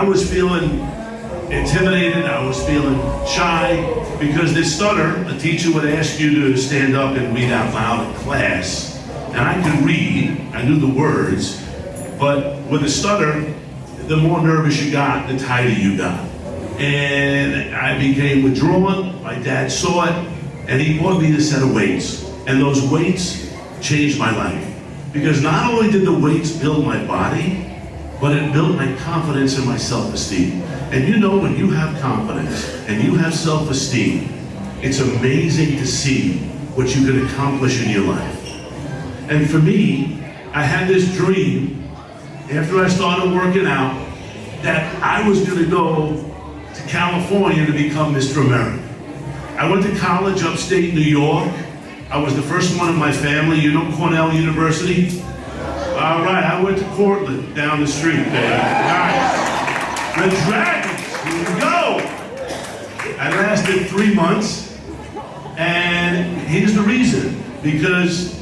I was feeling intimidated, I was feeling shy, because this stutter, the teacher would ask you to stand up and read out loud in class. And I could read, I knew the words, but with a stutter, the more nervous you got, the tighter you got. And I became withdrawn, my dad saw it, and he bought me a set of weights. And those weights changed my life. Because not only did the weights build my body, but it built my confidence and my self-esteem. And you know, when you have confidence and you have self-esteem, it's amazing to see what you can accomplish in your life. And for me, I had this dream after I started working out that I was going to go to California to become Mr. America. I went to college upstate New York. I was the first one in my family. You know Cornell University? All right, I went to Cortland down the street there. Nice. The Dragons, here we go. I lasted 3 months, and here's the reason. Because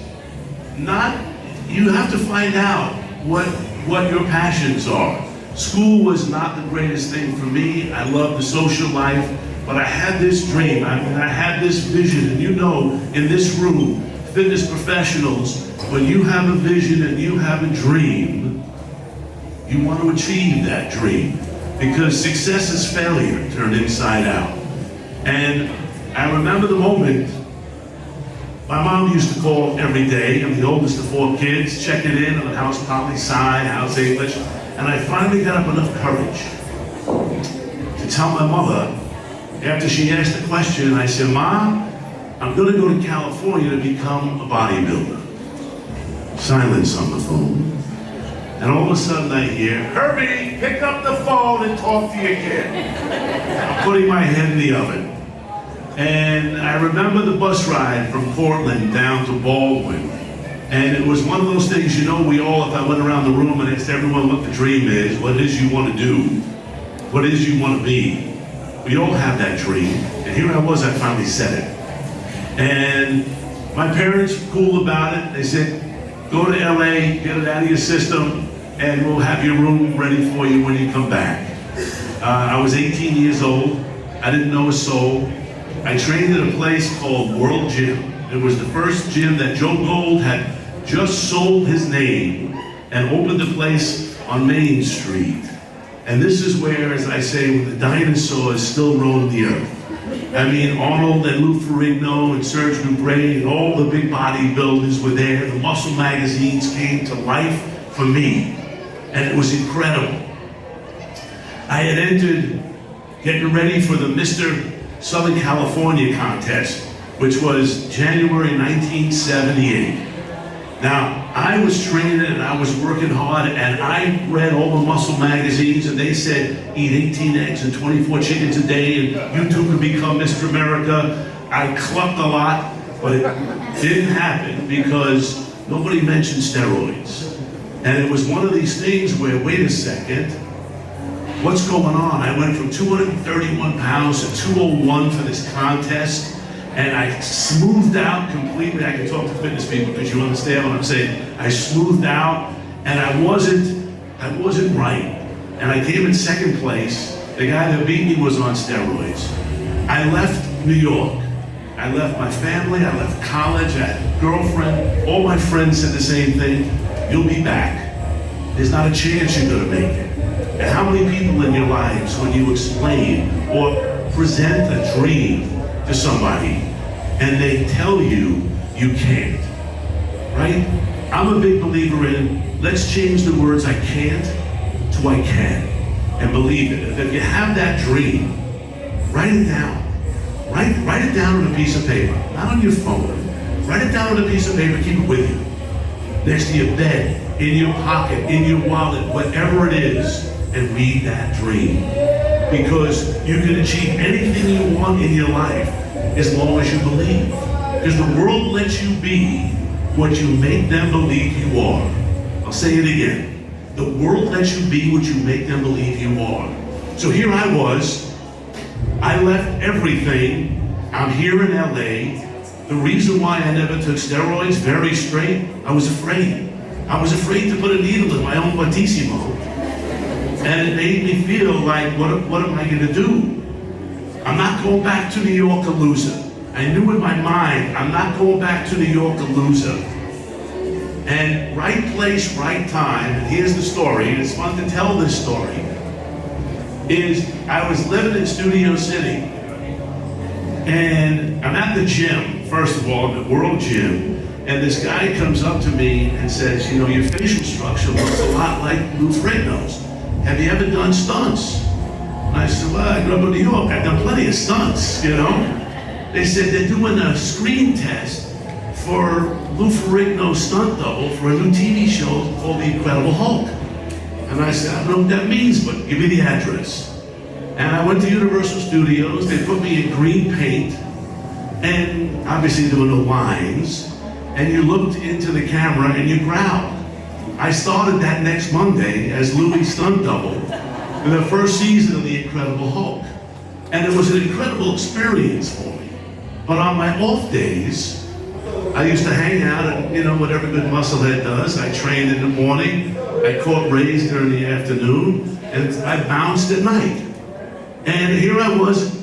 you have to find out what your passions are. School was not the greatest thing for me. I loved the social life, but I had this dream. I had this vision, and you know, in this room, fitness professionals, when you have a vision and you have a dream, you want to achieve that dream, because success is failure turned inside out. And I remember the moment. My mom used to call every day. I'm the oldest of 4 kids, checking in on how's poli-sci, how's English. And I finally got up enough courage to tell my mother, after she asked the question, I said, "Mom, I'm going to go to California to become a bodybuilder." Silence on the phone. And all of a sudden I hear, "Herbie, pick up the phone and talk to your kid." I'm putting my head in the oven. And I remember the bus ride from Portland down to Baldwin. And it was one of those things, you know, we all, if I went around the room and asked everyone what the dream is, what it is you want to do, what it is you want to be, we all have that dream. And here I was, I finally said it. And my parents were cool about it. They said, "Go to LA, get it out of your system, and we'll have your room ready for you when you come back." I was 18 years old. I didn't know a soul. I trained at a place called World Gym. It was the first gym that Joe Gold had just sold his name and opened a place on Main Street. And this is where, as I say, the dinosaurs still roam the earth. I mean, Arnold and Lou Ferrigno and Serge Nubret and all the big bodybuilders were there. The muscle magazines came to life for me, and it was incredible. I had entered, getting ready for the Mr. Southern California contest, which was January 1978. Now, I was training and I was working hard, and I read all the muscle magazines, and they said, eat 18 eggs and 24 chickens a day, and you too can become Mr. America. I clucked a lot, but it didn't happen because nobody mentioned steroids. And it was one of these things where, wait a second, what's going on? I went from 231 pounds to 201 for this contest, and I smoothed out completely. I can talk to fitness people because you understand what I'm saying. I smoothed out, and I wasn't right. And I came in second place. The guy that beat me was on steroids. I left New York. I left my family, I left college, I had a girlfriend. All my friends said the same thing. You'll be back. There's not a chance you're gonna make it. And how many people in your lives, when you explain or present a dream to somebody and they tell you you can't, right? I'm a big believer in, let's change the words I can't to I can, and believe it. If you have that dream, write it down. Write it down on a piece of paper, not on your phone. Write it down on a piece of paper, keep it with you. Next to your bed, in your pocket, in your wallet, whatever it is, and read that dream. Because you can achieve anything you want in your life as long as you believe. Because the world lets you be what you make them believe you are. I'll say it again. The world lets you be what you make them believe you are. So here I was. I left everything. I'm here in LA. The reason why I never took steroids, very straight, I was afraid. I was afraid to put a needle in my own Batissimo. And it made me feel like, what am I gonna do? I'm not going back to New York a loser. I knew in my mind, I'm not going back to New York a loser. And right place, right time, and here's the story, and it's fun to tell this story, is I was living in Studio City, and I'm at the gym, first of all, the World Gym, and this guy comes up to me and says, you know, your facial structure looks a lot like Lou Ferrigno's. Have you ever done stunts? And I said, well, I grew up in New York, I've done plenty of stunts, you know? They said they're doing a screen test for Lou Ferrigno's stunt double for a new TV show called The Incredible Hulk. And I said, I don't know what that means, but give me the address. And I went to Universal Studios, they put me in green paint, and obviously there were no lines, and you looked into the camera and you growled. I started that next Monday as Louis' stunt double in the first season of The Incredible Hulk. And it was an incredible experience for me. But on my off days, I used to hang out and, you know, what every good musclehead does. I trained in the morning, I caught rays during the afternoon, and I bounced at night. And here I was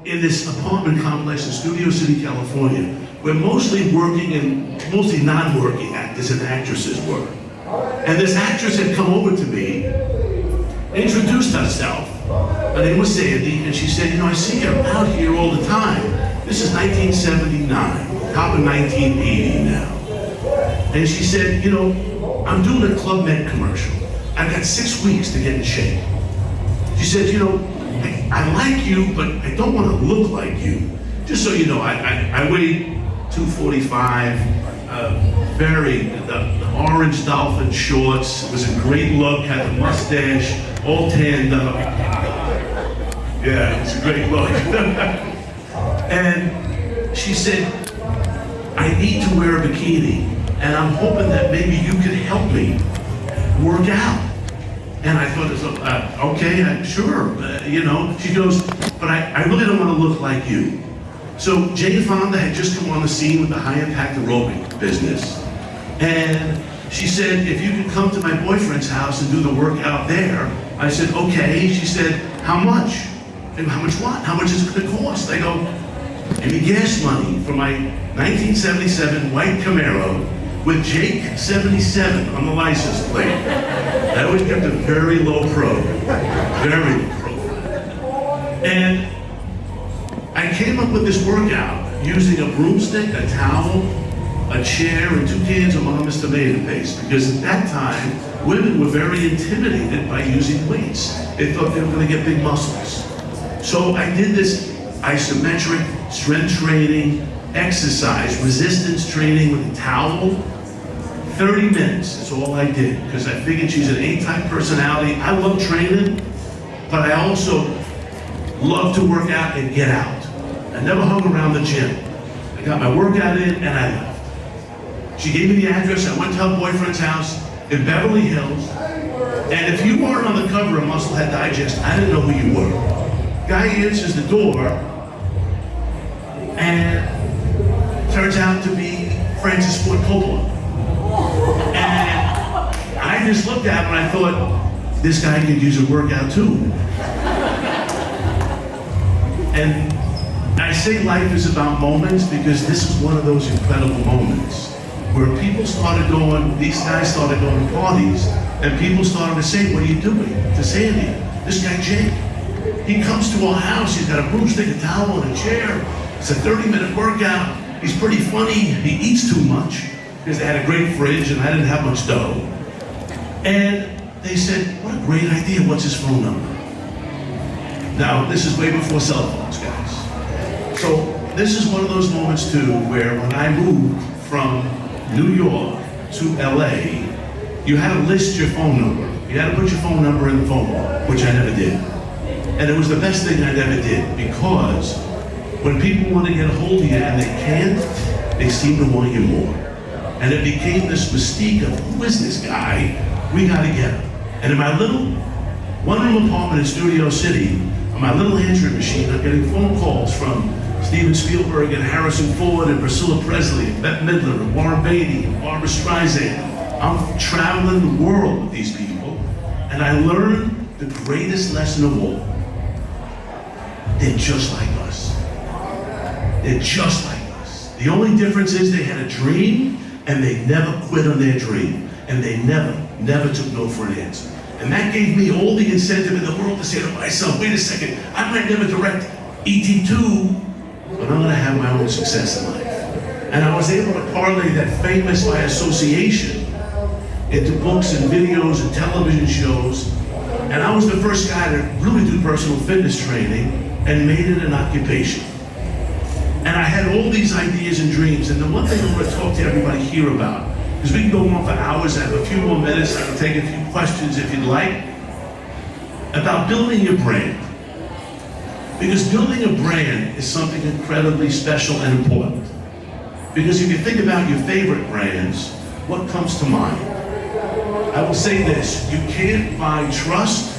in this apartment complex in Studio City, California, where mostly working and mostly non-working actors and actresses were. And this actress had come over to me, introduced herself. Her name was Sandy, and she said, you know, I see you out here all the time. This is 1979, top of 1980 now. And she said, you know, I'm doing a Club Med commercial. I've got 6 weeks to get in shape. She said, you know, I like you, but I don't want to look like you. Just so you know, I weighed 245, the orange dolphin shorts. It was a great look, had a mustache, all tanned up. Yeah, it's a great look. And she said, I need to wear a bikini, and I'm hoping that maybe you could help me work out. And I thought, okay, sure, you know. She goes, but I really don't want to look like you. So Jane Fonda had just come on the scene with the high-impact aerobic business. And she said, if you could come to my boyfriend's house and do the workout there. I said, okay. She said, how much? And how much what? How much is it going to cost? I go, give me gas money for my 1977 white Camaro with Jake 77 on the license plate. I always kept a very low pro, very low profile. And I came up with this workout using a broomstick, a towel, a chair, and 2 cans of Mama's tomato paste, because at that time, women were very intimidated by using weights. They thought they were going to get big muscles. So I did this isometric strength training, exercise, resistance training with a towel. 30 minutes is all I did, because I figured she's an A-type personality. I love training, but I also love to work out and get out. I never hung around the gym. I got my workout in and I left. She gave me the address. I went to her boyfriend's house in Beverly Hills. And if you weren't on the cover of Musclehead Digest, I didn't know who you were. Guy answers the door, and turns out to be Francis Ford Coppola. And I just looked at him and I thought, this guy could use a workout too. And I say life is about moments because this is one of those incredible moments where people started going, these guys started going to parties, and people started to say, what are you doing? To Sandy, this guy Jake, he comes to our house, he's got a broomstick, a towel, and a chair. It's a 30-minute workout. He's pretty funny, he eats too much, because they had a great fridge and I didn't have much dough. And they said, what a great idea, what's his phone number? Now, this is way before cell phones, guys. So this is one of those moments too, where when I moved from New York to LA, you had to list your phone number. You had to put your phone number in the phone book, which I never did. And it was the best thing I ever did, because when people want to get a hold of you and they can't, they seem to want you more. And it became this mystique of, who is this guy? We got to get him. And in my little one-room apartment in Studio City, on my little answering machine, I'm getting phone calls from Steven Spielberg and Harrison Ford and Priscilla Presley and Bette Midler and Warren Beatty and Barbra Streisand. I'm traveling the world with these people, and I learned the greatest lesson of all, they're just like us. They're just like us. The only difference is they had a dream and they never quit on their dream. And they never took no for an answer. And that gave me all the incentive in the world to say to myself, wait a second, I might never direct ET2, but I'm gonna have my own success in life. And I was able to parlay that famous by association into books and videos and television shows. And I was the first guy to really do personal fitness training and made it an occupation. And I had all these ideas and dreams. And the one thing I want to talk to everybody here about, because we can go on for hours, I have a few more minutes, I can take a few questions if you'd like, about building your brand. Because building a brand is something incredibly special and important. Because if you think about your favorite brands, what comes to mind? I will say this, you can't buy trust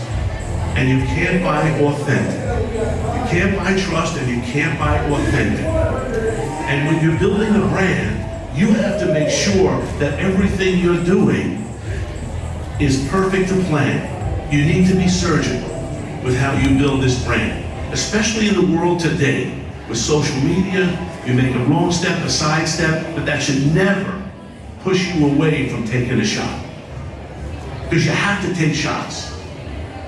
and you can't buy authentic. You can't buy trust and you can't buy authentic. And when you're building a brand, you have to make sure that everything you're doing is perfect to plan. You need to be surgical with how you build this brand, especially in the world today with social media. You make a wrong step, a side step, but that should never push you away from taking a shot. Because you have to take shots.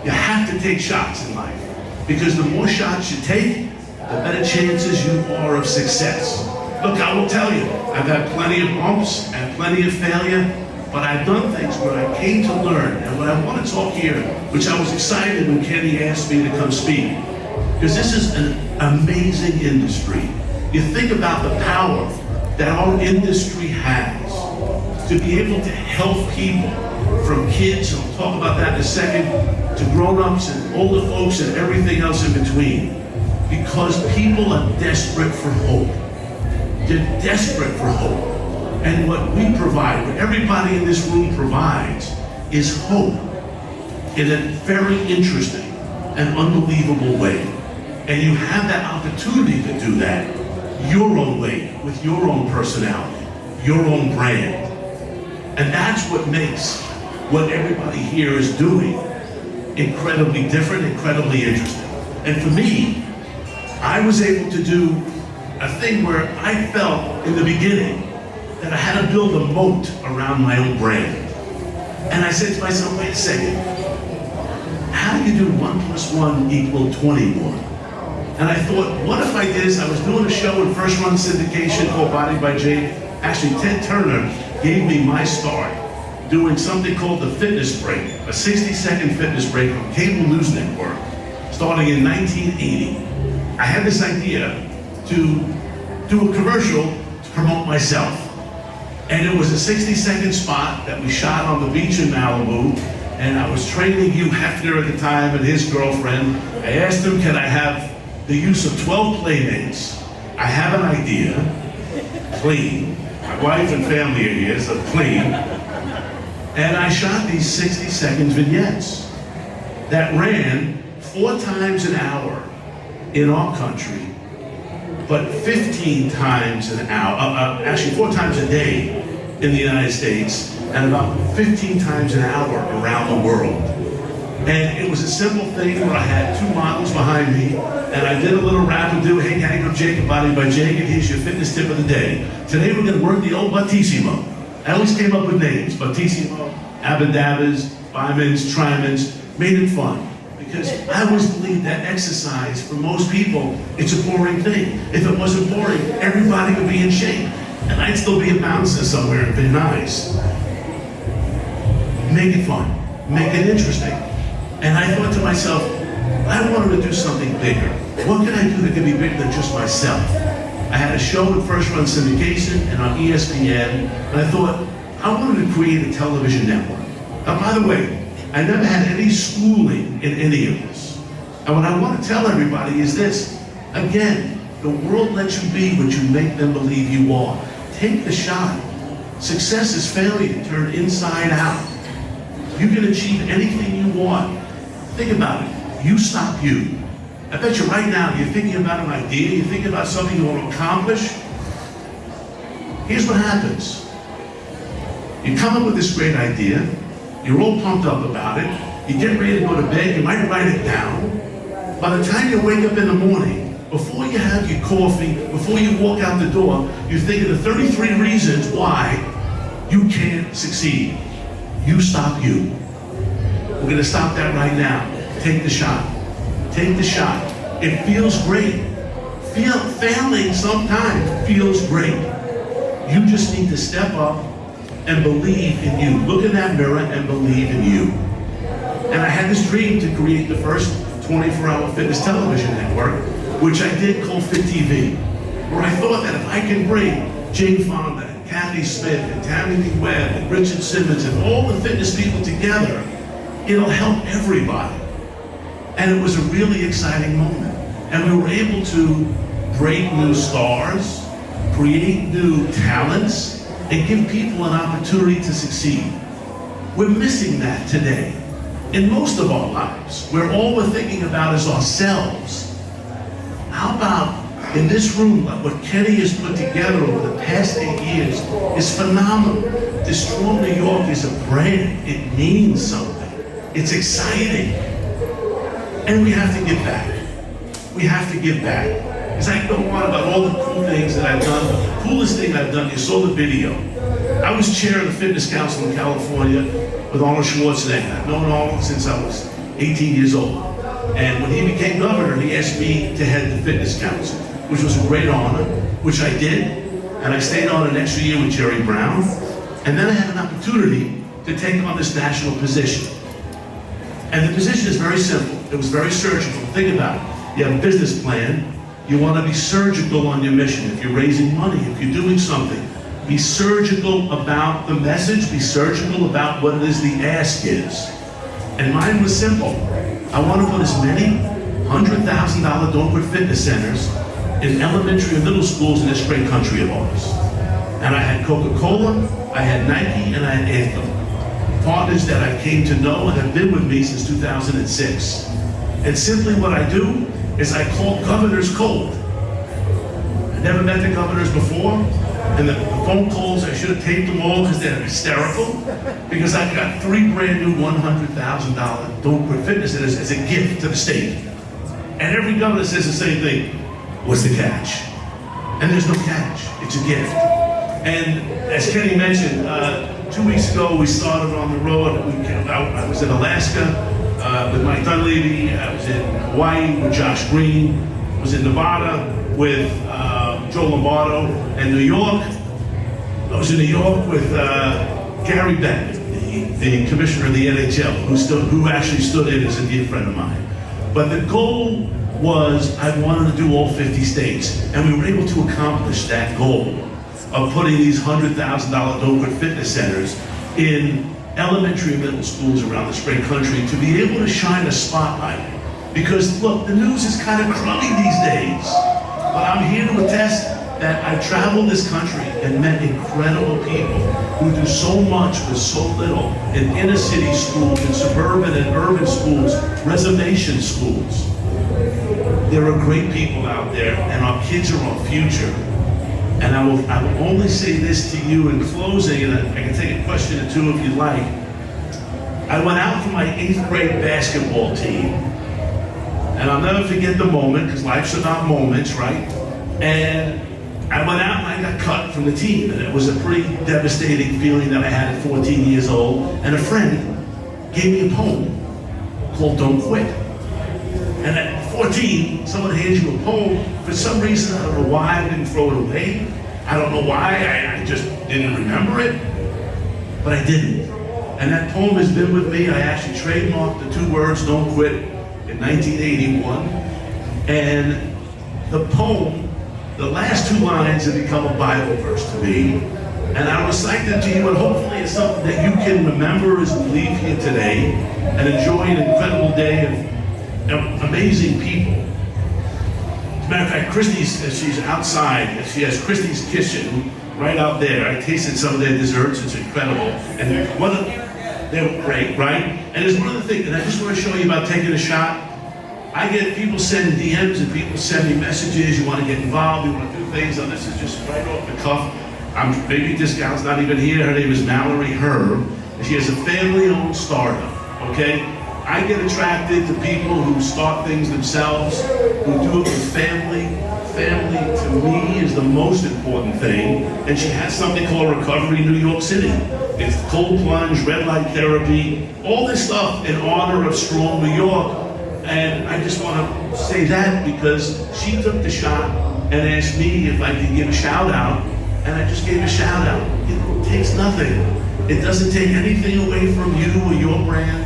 You have to take shots in life. Because the more shots you take, the better chances you are of success. Look, I will tell you, I've had plenty of bumps and plenty of failure, but I've done things where I came to learn. And what I want to talk here, which I was excited when Kenny asked me to come speak, because this is an amazing industry. You think about the power that our industry has to be able to help people, from kids, and I'll talk about that in a second, to grown-ups and older folks and everything else in between. Because people are desperate for hope. They're desperate for hope. And what we provide, what everybody in this room provides, is hope in a very interesting and unbelievable way. And you have that opportunity to do that your own way, with your own personality, your own brand. And that's what makes what everybody here is doing incredibly different, incredibly interesting. And for me, I was able to do a thing where I felt in the beginning that I had to build a moat around my own brand. And I said to myself, wait a second, how do you do 1 + 1 = 21? And I thought, what if I did this? I was doing a show in first run syndication called Body by Jake. Actually, Ted Turner gave me my start doing something called the Fitness Break, a 60-second fitness break on Cable News Network, starting in 1980. I had this idea to do a commercial to promote myself. And it was a 60-second spot that we shot on the beach in Malibu. And I was training Hugh Hefner at the time and his girlfriend. I asked him, can I have the use of 12 playmates? I have an idea, clean. My wife and family are here, so clean. And I shot these 60-second vignettes that ran 4 times an hour in our country, but 15 times an hour, actually 4 times a day in the United States, and about 15 times an hour around the world. And it was a simple thing where I had 2 models behind me, and I did a little rap-a-doo, hey gang, I'm Jake, Body by Jake, and here's your fitness tip of the day. Today we're gonna work the old Battissimo. I always came up with names, Battissimo, Abadabbas, Bimans, Trimans, made it fun. Because I always believe that exercise, for most people, it's a boring thing. If it wasn't boring, everybody would be in shape. And I'd still be a bouncer somewhere and be nice. Make it fun, make it interesting. And I thought to myself, I wanted to do something bigger. What can I do that can be bigger than just myself? I had a show in first run syndication and on ESPN, and I thought, I wanted to create a television network. Now, by the way, I never had any schooling in any of this. And what I want to tell everybody is this. Again, the world lets you be what you make them believe you are. Take the shot. Success is failure turned inside out. You can achieve anything you want. Think about it. You stop you. I bet you right now you're thinking about an idea, you're thinking about something you want to accomplish. Here's what happens. You come up with this great idea, you're all pumped up about it, You get ready to go to bed, you might write it down. By the time you wake up in the morning, before you have your coffee, before you walk out the door, you think of the 33 reasons why you can't succeed. You stop you. We're gonna stop that right now. Take the shot. Take the shot. It feels great. Failing sometimes feels great. You just need to step up and believe in you. Look in that mirror and believe in you. And I had this dream to create the first 24-hour fitness television network, which I did called Fit TV, where I thought that if I can bring Jane Fonda and Kathy Smith and Tammy Lee Webb and Richard Simmons and all the fitness people together, it'll help everybody. And it was a really exciting moment. And we were able to break new stars, create new talents, and give people an opportunity to succeed. We're missing that today. In most of our lives, where all we're thinking about is ourselves. How about in this room, what Kenny has put together over the past 8 years is phenomenal. This Strong New York is a brand. It means something. It's exciting. And we have to give back. We have to give back. Because I go on about all the cool things that I've done. The coolest thing I've done, you saw the video. I was chair of the Fitness Council in California with Arnold Schwarzenegger. I've known Arnold since I was 18 years old. And when he became governor, he asked me to head the Fitness Council, which was a great honor, which I did. And I stayed on an extra year with Jerry Brown. And then I had an opportunity to take on this national position. And the position is very simple. It was very surgical. Think about it. You have a business plan. You want to be surgical on your mission. If you're raising money, if you're doing something, be surgical about the message. Be surgical about what it is the ask is. And mine was simple. I want to put as many $100,000 Don't Quit fitness centers in elementary and middle schools in this great country of ours. And I had Coca-Cola, I had Nike, and I had Anthem. Partners that I came to know and have been with me since 2006. And simply what I do is I call governors cold. I never met the governors before, and the phone calls, I should have taped them all because they're hysterical, because I've got 3 brand new $100,000 Don't Quit fitness centers as a gift to the state. And every governor says the same thing. What's the catch? And there's no catch. It's a gift. And as Kenny mentioned, 2 weeks ago we started on the road. I was in Alaska with Mike Dunleavy. I was in Hawaii with Josh Green. I was in Nevada with Joe Lombardo. And New York, I was in New York with Gary Bettman, the commissioner of the NHL, who actually stood in as a dear friend of mine. But the goal was I wanted to do all 50 states. And we were able to accomplish that goal of putting these $100,000 Don't Quit fitness centers in elementary and middle schools around this great country to be able to shine a spotlight. Because look, the news is kind of crummy these days. But I'm here to attest that I've traveled this country and met incredible people who do so much with so little in inner city schools, in suburban and urban schools, reservation schools. There are great people out there, and our kids are our future. And I will only say this to you in closing, and I can take a question or two if you'd like. I went out for my 8th grade basketball team, and I'll never forget the moment, because life's about moments, right? And I went out and I got cut from the team, and it was a pretty devastating feeling that I had at 14 years old. And a friend gave me a poem called Don't Quit. And at 14, someone hands you a poem. For some reason, I don't know why I didn't throw it away. I don't know why, I just didn't remember it. But I didn't. And that poem has been with me. I actually trademarked the 2 words, Don't Quit, in 1981. And the poem, the last 2 lines have become a Bible verse to me. And I'll recite them to you, and hopefully it's something that you can remember as we leave here today and enjoy an incredible day of amazing people. As a matter of fact, she's outside. She has Christie's Kitchen right out there. I tasted some of their desserts. It's incredible. And they're great, right? And there's one other thing, and I just want to show you about taking a shot. I get people sending DMs and people send me messages. You want to get involved, you want to do things. And this is just right off the cuff. Maybe this gal's not even here. Her name is Mallory Herb. And she has a family-owned startup, okay? I get attracted to people who start things themselves, who do it with family. Family, to me, is the most important thing. And she has something called Recovery New York City. It's cold plunge, red light therapy, all this stuff in honor of Strong New York. And I just want to say that because she took the shot and asked me if I could give a shout out, and I just gave a shout out. It takes nothing. It doesn't take anything away from you or your brand.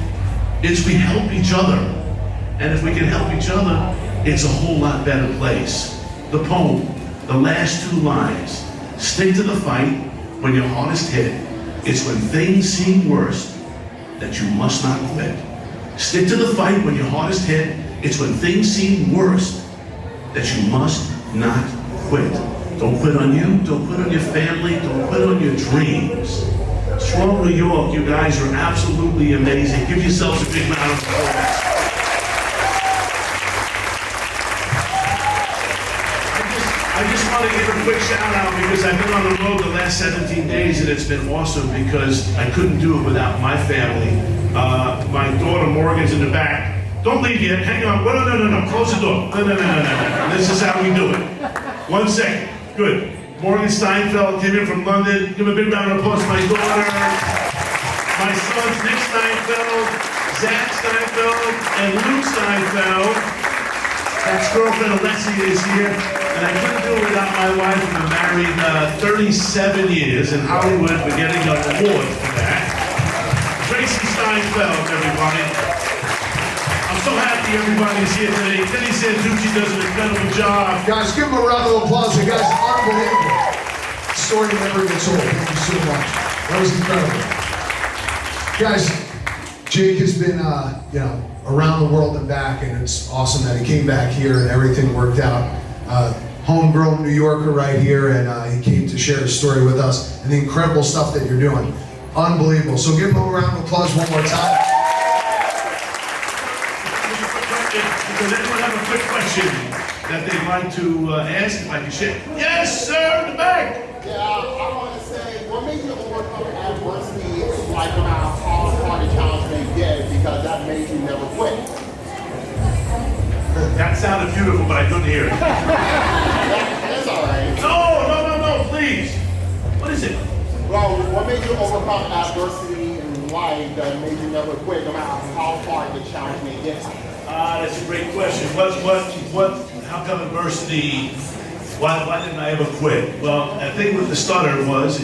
It's we help each other. And if we can help each other, it's a whole lot better place. The poem, the last 2 lines. Stick to the fight when your heart is hit. It's when things seem worst that you must not quit. Stick to the fight when your heart is hit. It's when things seem worst that you must not quit. Don't quit on you, don't quit on your family, don't quit on your dreams. Strong New York, you guys are absolutely amazing. Give yourselves a big round of applause. I just want to give a quick shout out because I've been on the road the last 17 days and it's been awesome because I couldn't do it without my family. My daughter Morgan's in the back. Don't leave yet, hang on. No, close the door. No. This is how we do it. 1 second, good. Morgan Steinfeld came in from London. Give a big round of applause to my daughter. My sons Nick Steinfeld, Zach Steinfeld, and Luke Steinfeld. That's girlfriend Alessia is here. And I couldn't do it without my wife. We've been married 37 years in Hollywood. We're getting an award for that. Tracy Steinfeld, everybody. I'm so happy everybody's here today. Kenny Santucci does an incredible job. Guys, give him a round of applause. You guys are unbelievable. Story never gets old. Thank you so much. That was incredible. Guys, Jake has been, around the world and back, and it's awesome that he came back here and everything worked out. Homegrown New Yorker right here, and he came to share his story with us and the incredible stuff that you're doing. Unbelievable. So give him a round of applause one more time. Does anyone have a quick question that they'd like to ask? If I can share? Yes, sir, in the back. Yeah, I want to say, what made you overcome adversity like around hard challenge they did because that made you never quit? That sounded beautiful, but I couldn't hear it. That's all right. No, please. What is it? Well, what made you overcome adversity in life that made you never quit no matter how hard the challenge may get? That's a great question. How come adversity, why didn't I ever quit? Well, I think what the stutter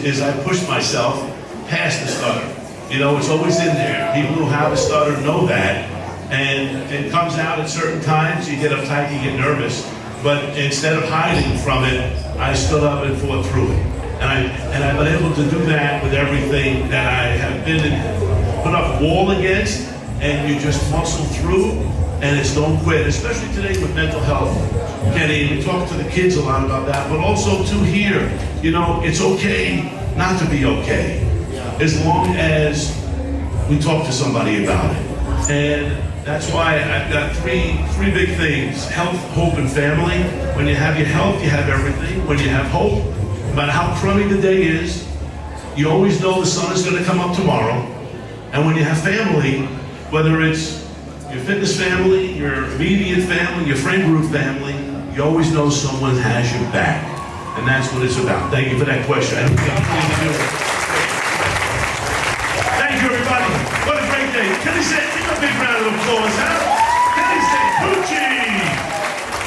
is I pushed myself past the stutter. You know, it's always in there. People who have a stutter know that. And it comes out at certain times, you get uptight, you get nervous. But instead of hiding from it, I stood up and fought through it. And I've been able to do that with everything that I have been put up a wall against, and you just muscle through, and it's don't quit, especially today with mental health. Kenny, we talk to the kids a lot about that, but also too here, it's okay not to be okay, as long as we talk to somebody about it. And that's why I've got three big things: health, hope, and family. When you have your health, you have everything. When you have hope, no matter how crummy the day is, you always know the sun is going to come up tomorrow. And when you have family, whether it's your fitness family, your immediate family, your friend group family, you always know someone has your back. And that's what it's about. Thank you for that question. I think we got plenty to do. Thank you, everybody. What a great day. Kenny said, give a big round of applause, huh? Kenny Santucci.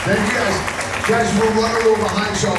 Thank you, guys. Guys, we're running a little behind, so